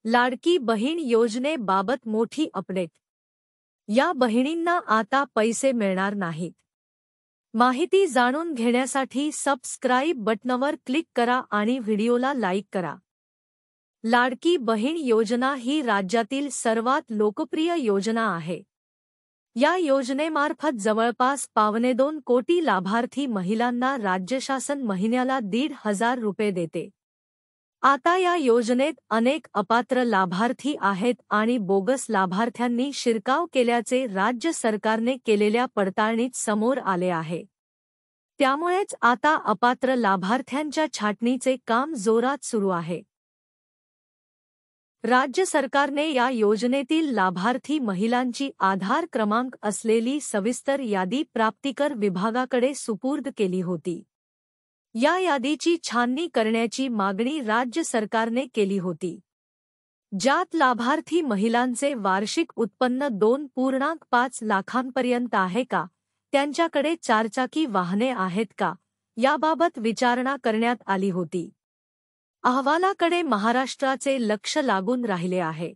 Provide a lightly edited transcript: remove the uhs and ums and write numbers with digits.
लाडकी बहीण योजनेबाबत मोठी अपडेट। या बहिणींना आता पैसे मिळणार नाहीत। माहिती जाणून घेण्यासाठी सबस्क्राईब बटणावर क्लिक करा आणि व्हिडिओला लाईक करा। लाडकी बहीण योजना ही राज्यातील सर्वात लोकप्रिय योजना आहे। या योजनेमार्फत जवळपास 2.25 कोटी लाभार्थी महिलांना राज्य शासन महिन्याला 1,500 रुपये देते। आता या योजनेत अनेक अपात्र लाभार्थी आहेत आणि बोगस लाभार्थ्यांनी शिरकाव केल्याचे राज्य सरकारने केलेल्या पडताळणीत समोर आले आहे। त्यामुळेच आता अपात्र लाभार्थ्यांच्या छाटणीचे काम जोरात सुरू आहे। राज्य सरकारने या योजनेतील लाभार्थी महिलांची आधार क्रमांक असलेली सविस्तर यादी प्राप्तिकर विभागाकडे सुपूर्द केली होती। या यादीची छाननी करण्याची मागणी राज्य सरकारने केली होती। ज्यात लाभार्थी महिलांचे वार्षिक उत्पन्न 2.5 लाखांपर्यंत आहे का, त्यांच्याकडे चारचाकी वाहने आहेत का, याबाबत विचारणा करण्यात आली होती। अहवालाकडे महाराष्ट्राचे लक्ष लागून राहिले आहे।